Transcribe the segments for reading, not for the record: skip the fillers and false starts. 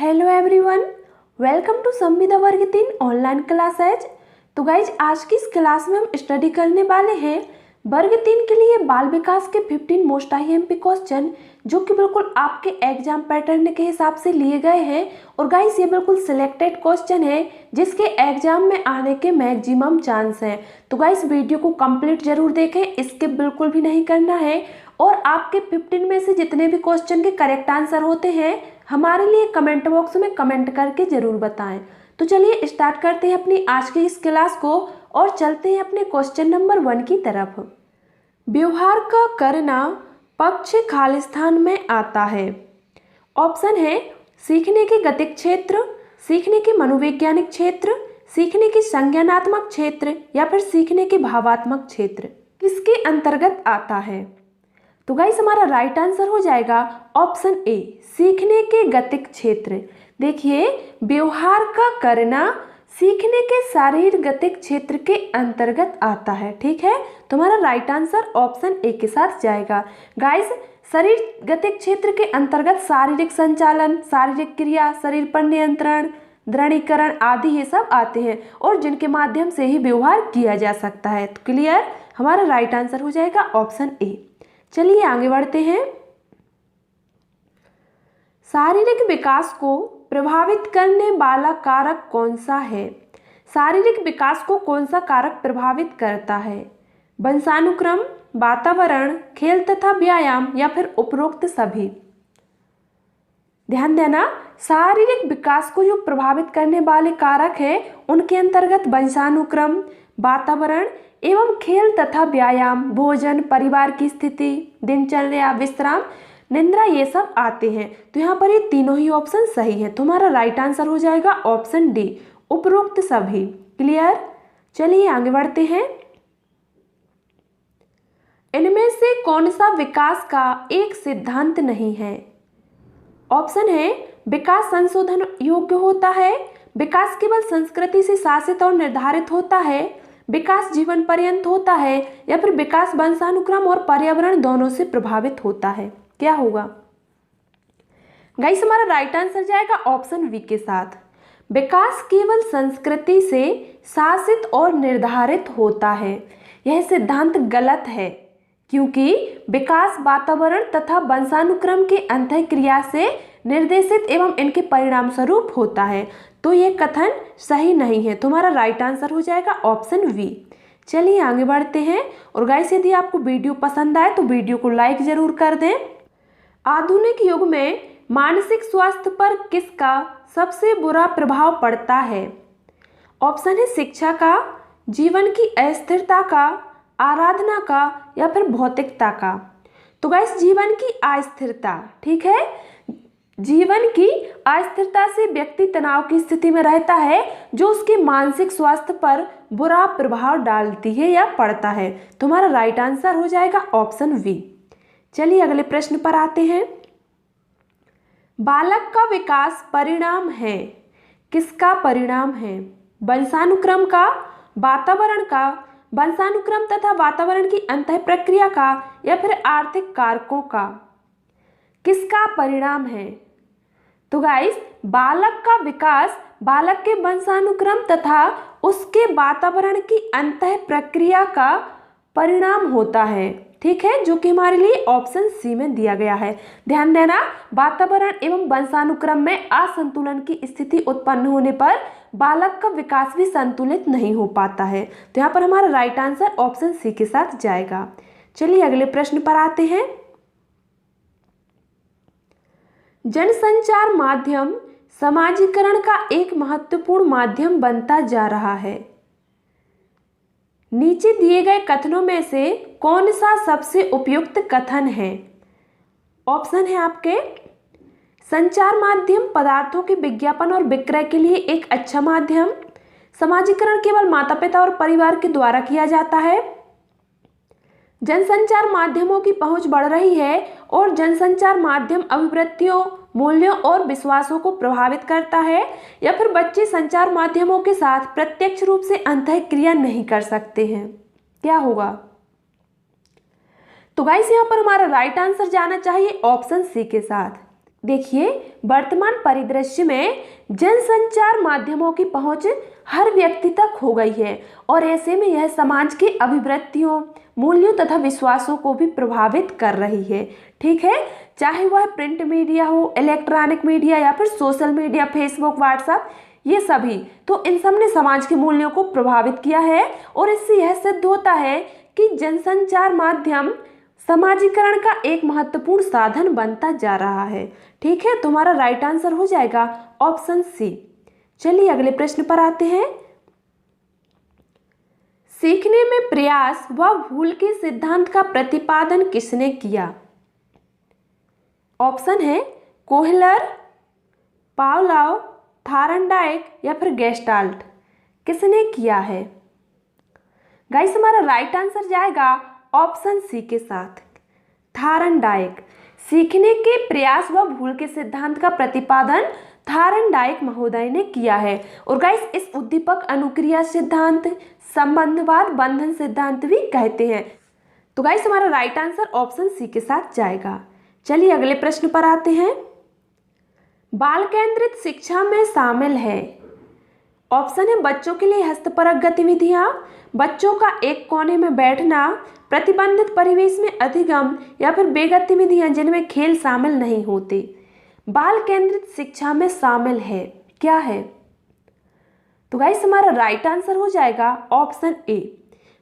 Hello everyone, welcome to संविदा वर्ग 3 online classes. तो गाइज आज की इस क्लास में हम स्टडी करने वाले हैं वर्ग 3 के लिए बाल विकास के 15 मोस्ट IMP क्वेश्चन, जो कि बिल्कुल आपके एग्जाम पैटर्न के हिसाब से लिए गए हैं। और गाइज ये बिल्कुल सिलेक्टेड क्वेश्चन है जिसके एग्जाम में आने के मैक्सिमम चांस हैं। तो गाइज वीडियो को कंप्लीट जरूर देखें, स्किप बिल्कुल भी नहीं करना है। और आपके 15 में से जितने भी क्वेश्चन के करेक्ट आंसर होते हैं हमारे लिए कमेंट बॉक्स में कमेंट करके जरूर बताएं। तो चलिए स्टार्ट करते हैं अपनी आज की इस क्लास को और चलते हैं अपने क्वेश्चन नंबर 1 की तरफ। व्यवहार का करना पक्ष खालिस्तान में आता है। ऑप्शन है सीखने के गतिक क्षेत्र, सीखने के मनोवैज्ञानिक क्षेत्र, सीखने के संज्ञानात्मक क्षेत्र या फिर सीखने के भावात्मक क्षेत्र। किसके अंतर्गत आता है? तो गाइस हमारा राइट आंसर हो जाएगा ऑप्शन ए, सीखने के गतिक क्षेत्र। देखिए व्यवहार का करना सीखने के शारीर गतिक क्षेत्र के अंतर्गत आता है। ठीक है, तो हमारा राइट आंसर ऑप्शन ए के साथ जाएगा। गाइस शरीर गतिक क्षेत्र के अंतर्गत शारीरिक संचालन, शारीरिक क्रिया, शरीर पर नियंत्रण, दृढ़ीकरण आदि ये सब आते हैं और जिनके माध्यम से ही व्यवहार किया जा सकता है। तो क्लियर, हमारा राइट आंसर हो जाएगा ऑप्शन ए। चलिए आगे बढ़ते हैं। शारीरिक विकास को प्रभावित करने वाला कारक कौन सा है? शारीरिक विकास को कौन सा कारक प्रभावित करता है? वंशानुक्रम, वातावरण, खेल तथा व्यायाम या फिर उपरोक्त सभी? ध्यान देना, शारीरिक विकास को जो प्रभावित करने वाले कारक है उनके अंतर्गत वंशानुक्रम, वातावरण एवं खेल तथा व्यायाम, भोजन, परिवार की स्थिति, दिनचर्या, विश्राम, निद्रा ये सब आते हैं। तो यहाँ पर ये तीनों ही ऑप्शन सही है। तो हमारा राइट आंसर हो जाएगा ऑप्शन डी, उपरोक्त सभी। क्लियर, चलिए आगे बढ़ते हैं। इनमें से कौन सा विकास का एक सिद्धांत नहीं है? ऑप्शन है विकास संशोधन योग्य होता है, विकास केवल संस्कृति से शासित और निर्धारित होता है, विकास जीवन पर्यंत होता है या फिर विकास वंशानुक्रम और पर्यावरण दोनों से प्रभावित होता है। क्या होगा? गाइस हमारा राइट आंसर जाएगा ऑप्शन बी के साथ, विकास केवल संस्कृति से शासित और निर्धारित होता है। यह सिद्धांत गलत है क्योंकि विकास वातावरण तथा वंशानुक्रम के अंतःक्रिया से निर्देशित एवं इनके परिणाम स्वरूप होता है। तो यह कथन सही नहीं है। तुम्हारा राइट आंसर हो जाएगा ऑप्शन बी। चलिए आगे बढ़ते हैं। और गाइस यदि आपको वीडियो पसंद आए तो वीडियो को लाइक जरूर कर दें। आधुनिक युग में मानसिक स्वास्थ्य पर किसका सबसे बुरा प्रभाव पड़ता है? ऑप्शन है शिक्षा का, जीवन की अस्थिरता का, आराधना का या फिर भौतिकता का। तो गाइस जीवन की अस्थिरता, ठीक है, जीवन की अस्थिरता से व्यक्ति तनाव की स्थिति में रहता है जो उसके मानसिक स्वास्थ्य पर बुरा प्रभाव डालती है या पड़ता है। तुम्हारा राइट आंसर हो जाएगा ऑप्शन बी। चलिए अगले प्रश्न पर आते हैं। बालक का विकास परिणाम है, किसका परिणाम है? वंशानुक्रम का, वातावरण का, वंशानुक्रम तथा वातावरण की अंतः प्रक्रिया का या फिर आर्थिक कारकों का? किसका परिणाम है? तो गाइस बालक का विकास बालक के वंशानुक्रम तथा उसके वातावरण की अंतः प्रक्रिया का परिणाम होता है। ठीक है, जो कि हमारे लिए ऑप्शन सी में दिया गया है। ध्यान देना, वातावरण एवं वंशानुक्रम में असंतुलन की स्थिति उत्पन्न होने पर बालक का विकास भी संतुलित नहीं हो पाता है। तो यहाँ पर हमारा राइट आंसर ऑप्शन सी के साथ जाएगा। चलिए अगले प्रश्न पर आते हैं। जनसंचार माध्यम समाजीकरण का एक महत्वपूर्ण माध्यम बनता जा रहा है। नीचे दिए गए कथनों में से कौन सा सबसे उपयुक्त कथन है? ऑप्शन है आपके संचार माध्यम पदार्थों के विज्ञापन और विक्रय के लिए एक अच्छा माध्यम, समाजीकरण केवल माता पिता और परिवार के द्वारा किया जाता है, जनसंचार माध्यमों की पहुंच बढ़ रही है और जनसंचार माध्यम अभिवृत्तियों, मूल्यों और विश्वासों को प्रभावित करता है, या फिर बच्चे संचार माध्यमों के साथ प्रत्यक्ष रूप से अंतःक्रिया नहीं कर सकते हैं। क्या होगा? तो गाइस यहाँ पर हमारा राइट आंसर जाना चाहिए ऑप्शन सी के साथ। देखिए, वर्तमान परिदृश्य में जनसंचार माध्यमों की पहुंच हर व्यक्ति तक हो गई है और ऐसे में यह समाज की अभिवृत्तियों, मूल्यों तथा विश्वासों को भी प्रभावित कर रही है। ठीक है, चाहे वह प्रिंट मीडिया हो, इलेक्ट्रॉनिक मीडिया या फिर सोशल मीडिया, फेसबुक, व्हाट्सएप, ये सभी, तो इन सब ने समाज के मूल्यों को प्रभावित किया है और इससे यह सिद्ध होता है कि जनसंचार माध्यम समाजीकरण का एक महत्वपूर्ण साधन बनता जा रहा है। ठीक है, तुम्हारा राइट आंसर हो जाएगा ऑप्शन सी। चलिए अगले प्रश्न पर आते हैं। सीखने में प्रयास व भूल के सिद्धांत का प्रतिपादन किसने किया? ऑप्शन है कोहलर, पावलोव, थारनडाइक या फिर गेस्टाल्ट। किसने किया है? गाइस, हमारा राइट आंसर जाएगा ऑप्शन सी के साथ, थारनडाइक। सीखने के प्रयास व भूल के सिद्धांत का प्रतिपादन थारनडाइक महोदय ने किया है। और गाइस, इस उद्दीपक अनुक्रिया सिद्धांत, संबंधवाद बंधन सिद्धांत भी कहते हैं। तो गाइस, हमारा राइट आंसर ऑप्शन सी के साथ जाएगा। चलिए अगले प्रश्न पर आते हैं। बाल केंद्रित शिक्षा में शामिल है। ऑप्शन है बच्चों के लिए हस्तपरक गतिविधियां, बच्चों का एक कोने में बैठना, प्रतिबंधित परिवेश में अधिगम या फिर वे गतिविधियां जिनमें खेल शामिल नहीं होते। बाल केंद्रित शिक्षा में शामिल है, क्या है? तो गाइस, हमारा राइट आंसर हो जाएगा ऑप्शन ए,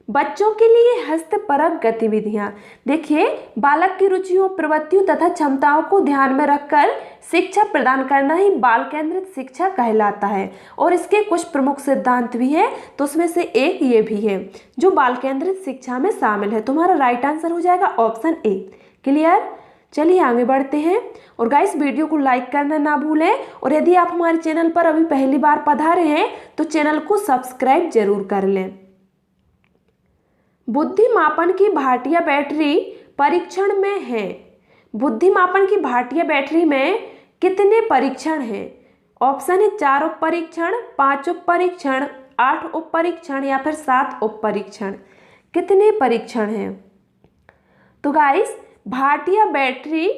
बच्चों के लिए हस्तपरक गतिविधियां। देखिए, बालक की रुचियों, प्रवृत्तियों तथा क्षमताओं को ध्यान में रखकर शिक्षा प्रदान करना ही बाल केंद्रित शिक्षा कहलाता है। और इसके कुछ प्रमुख सिद्धांत भी हैं, तो उसमें से एक ये भी है जो बाल केंद्रित शिक्षा में शामिल है। तुम्हारा राइट आंसर हो जाएगा ऑप्शन ए। क्लियर? चलिए आगे बढ़ते हैं। और गाइस, वीडियो को लाइक करना ना भूलें और यदि आप हमारे चैनल पर अभी पहली बार पधारे हैं तो चैनल को सब्सक्राइब जरूर कर लें। बुद्धिमापन की भाटिया बैटरी परीक्षण में है। बुद्धिमापन की भाटिया बैटरी में कितने परीक्षण हैं? ऑप्शन है 4 उप परीक्षण, 5 उप परीक्षण, 8 उप परीक्षण या फिर 7 उप परीक्षण। कितने परीक्षण हैं? तो गाइस, भाटिया बैटरी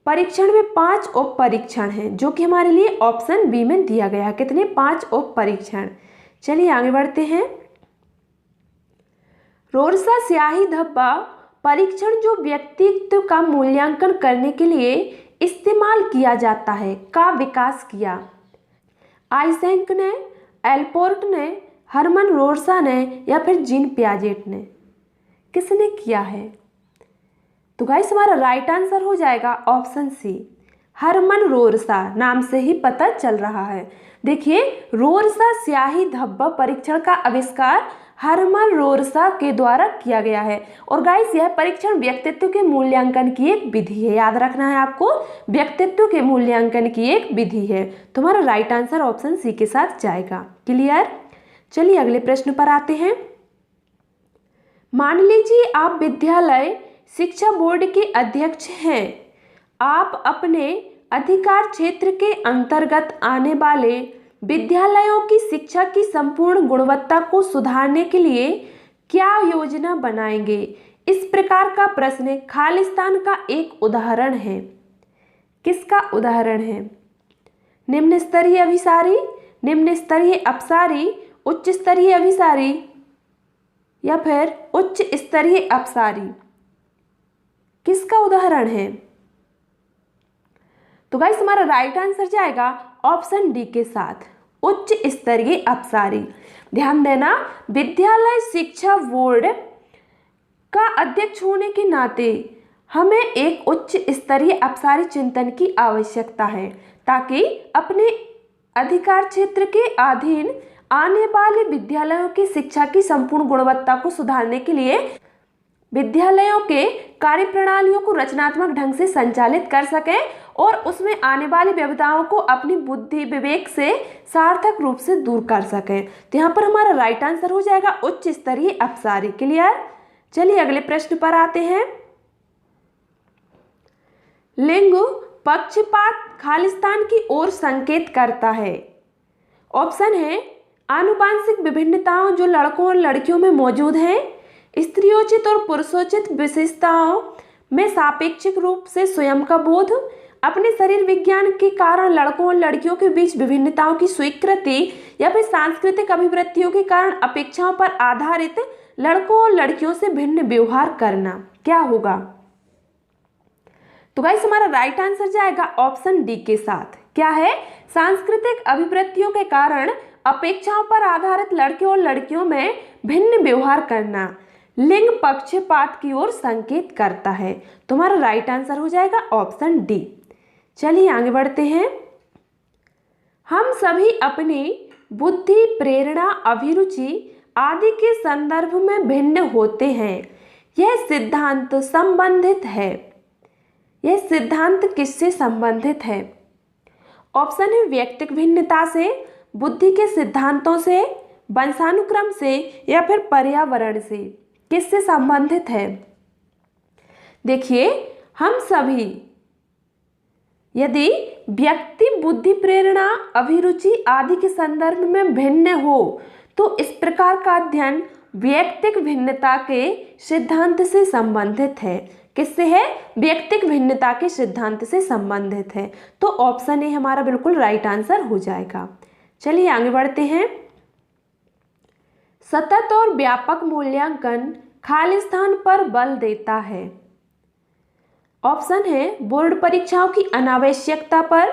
परीक्षण में 5 उप परीक्षण हैं, जो कि हमारे लिए ऑप्शन बी में दिया गया। कितने? 5 उप परीक्षण। चलिए आगे बढ़ते हैं। रोरसा स्याही धब्बा परीक्षण जो व्यक्तित्व का मूल्यांकन करने के लिए इस्तेमाल किया जाता है का विकास किया? आइजेंक ने, एलपोर्ट ने, हरमन रोरसा ने या फिर जीन पियाजेट ने? किसने किया है? तो गाइस, हमारा राइट आंसर हो जाएगा ऑप्शन सी, हरमन रोरसा। नाम से ही पता चल रहा है। देखिए, रोरसा स्याही धब्बा परीक्षण का आविष्कार हरमन रोरसा के द्वारा किया गया है। और गाइस, यह परीक्षण व्यक्तित्व के मूल्यांकन की एक विधि है। याद रखना है आपको, व्यक्तित्व के मूल्यांकन की एक विधि है। तुम्हारा राइट आंसर ऑप्शन सी के साथ जाएगा। क्लियर? चलिए अगले प्रश्न पर आते हैं। मान लीजिए आप विद्यालय शिक्षा बोर्ड के अध्यक्ष हैं। आप अपने अधिकार क्षेत्र के अंतर्गत आने वाले विद्यालयों की शिक्षा की संपूर्ण गुणवत्ता को सुधारने के लिए क्या योजना बनाएंगे? इस प्रकार का प्रश्न खालिस्तान का एक उदाहरण है। किसका उदाहरण है? निम्न स्तरीय अभिसारी, निम्न स्तरीय अपसारी, उच्च स्तरीय अभिसारी या फिर उच्च स्तरीय अपसारी? किसका उदाहरण है? तो गाइस, हमारा राइट आंसर जाएगा ऑप्शन डी के साथ, उच्च स्तरीय अपसारी। ध्यान देना, विद्यालय शिक्षा बोर्ड का अध्यक्ष होने के नाते हमें एक उच्च स्तरीय अपसारी चिंतन की आवश्यकता है, ताकि अपने अधिकार क्षेत्र के अधीन आने वाले विद्यालयों की शिक्षा की संपूर्ण गुणवत्ता को सुधारने के लिए विद्यालयों के कार्यप्रणालियों को रचनात्मक ढंग से संचालित कर सकें और उसमें आने वाली विविधताओं को अपनी बुद्धि विवेक से सार्थक रूप से दूर कर सकें। तो यहाँ पर हमारा राइट आंसर हो जाएगा उच्च स्तरीय अपसारी। क्लियर? चलिए अगले प्रश्न पर आते हैं। लिंग पक्षपात खालिस्तान की ओर संकेत करता है। ऑप्शन है आनुवांशिक विभिन्नताओं जो लड़कों और लड़कियों में मौजूद हैं, स्त्रियोचित और पुरुषोचित विशेषताओं में सापेक्षिक रूप से स्वयं का बोध, अपने शरीर विज्ञान के कारण लड़कों और लड़कियों के बीच विभिन्नताओं की स्वीकृति या फिर सांस्कृतिक अभिवृत्तियों के कारण अपेक्षाओं पर आधारित लड़कों और लड़कियों से भिन्न व्यवहार करना। क्या होगा? तो गाइस हमारा राइट आंसर जाएगा ऑप्शन डी के साथ। क्या है? सांस्कृतिक अभिवृत्तियों के कारण अपेक्षाओं पर आधारित लड़के और लड़कियों में भिन्न व्यवहार करना लिंग पक्षपात की ओर संकेत करता है। तुम्हारा राइट आंसर हो जाएगा ऑप्शन डी। चलिए आगे बढ़ते हैं। हम सभी अपनी बुद्धि, प्रेरणा, अभिरुचि आदि के संदर्भ में भिन्न होते हैं। यह सिद्धांत संबंधित है। यह सिद्धांत किससे संबंधित है? ऑप्शन है व्यक्तिक भिन्नता से, बुद्धि के सिद्धांतों से, वंशानुक्रम से या फिर पर्यावरण से। किससे संबंधित है? देखिए, हम सभी यदि व्यक्ति बुद्धि, प्रेरणा, अभिरुचि आदि के संदर्भ में भिन्न हो तो इस प्रकार का अध्ययन व्यक्तिक भिन्नता के सिद्धांत से संबंधित है। किससे है? व्यक्तिक भिन्नता के सिद्धांत से संबंधित है। तो ऑप्शन ए हमारा बिल्कुल राइट आंसर हो जाएगा। चलिए आगे बढ़ते हैं। सतत और व्यापक मूल्यांकन खालिस्तान पर बल देता है। ऑप्शन है बोर्ड परीक्षाओं की अनावश्यकता पर,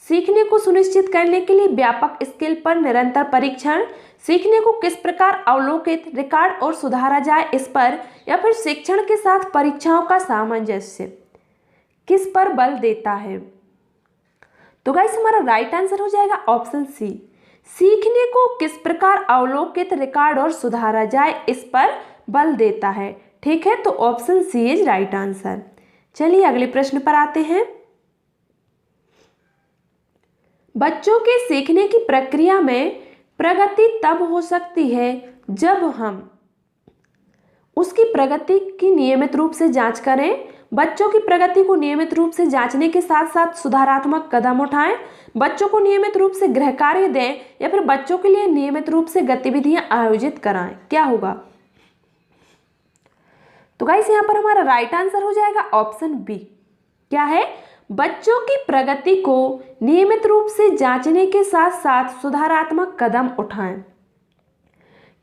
सीखने को सुनिश्चित करने के लिए व्यापक स्केल पर निरंतर परीक्षण, सीखने को किस प्रकार अवलोकित, रिकॉर्ड और सुधारा जाए इस पर, या फिर शिक्षण के साथ परीक्षाओं का सामंजस्य। किस पर बल देता है? तो गाइस हमारा राइट आंसर हो जाएगा ऑप्शन सी। सीखने को किस प्रकार अवलोकित, रिकॉर्ड और सुधारा जाए इस पर बल देता है। ठीक है, तो option C is right answer. चलिए अगले प्रश्न पर आते हैं। बच्चों के सीखने की प्रक्रिया में प्रगति तब हो सकती है जब हम उसकी प्रगति की नियमित रूप से जांच करें, बच्चों की प्रगति को नियमित रूप से जांचने के साथ साथ सुधारात्मक कदम उठाएं, बच्चों को नियमित रूप से गृह कार्य दें या फिर बच्चों के लिए नियमित रूप से गतिविधियां आयोजित कराएं। क्या होगा? तो गाइस यहाँ पर हमारा राइट आंसर हो जाएगा ऑप्शन बी। क्या है? बच्चों की प्रगति को नियमित रूप से जांचने के साथ साथ सुधारात्मक कदम उठाएं,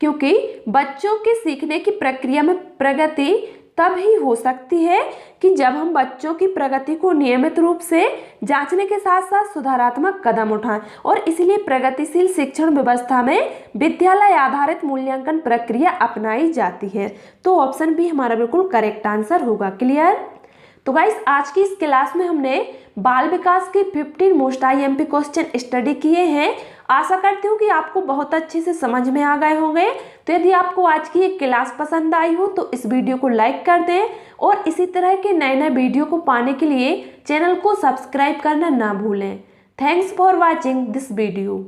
क्योंकि बच्चों के सीखने की प्रक्रिया में प्रगति तब ही हो सकती है कि जब हम बच्चों की प्रगति को नियमित रूप से जांचने के साथ साथ सुधारात्मक कदम उठाएं, और इसलिए प्रगतिशील शिक्षण व्यवस्था में विद्यालय आधारित मूल्यांकन प्रक्रिया अपनाई जाती है। तो ऑप्शन बी हमारा बिल्कुल करेक्ट आंसर होगा। क्लियर? तो गाइस आज की इस क्लास में हमने बाल विकास के 15 मोस्ट आईएमपी क्वेश्चन स्टडी किए हैं। आशा करती हूँ कि आपको बहुत अच्छे से समझ में आ गए होंगे। तो यदि आपको आज की ये क्लास पसंद आई हो तो इस वीडियो को लाइक कर दें, और इसी तरह के नए नए वीडियो को पाने के लिए चैनल को सब्सक्राइब करना ना भूलें। Thanks for watching this video.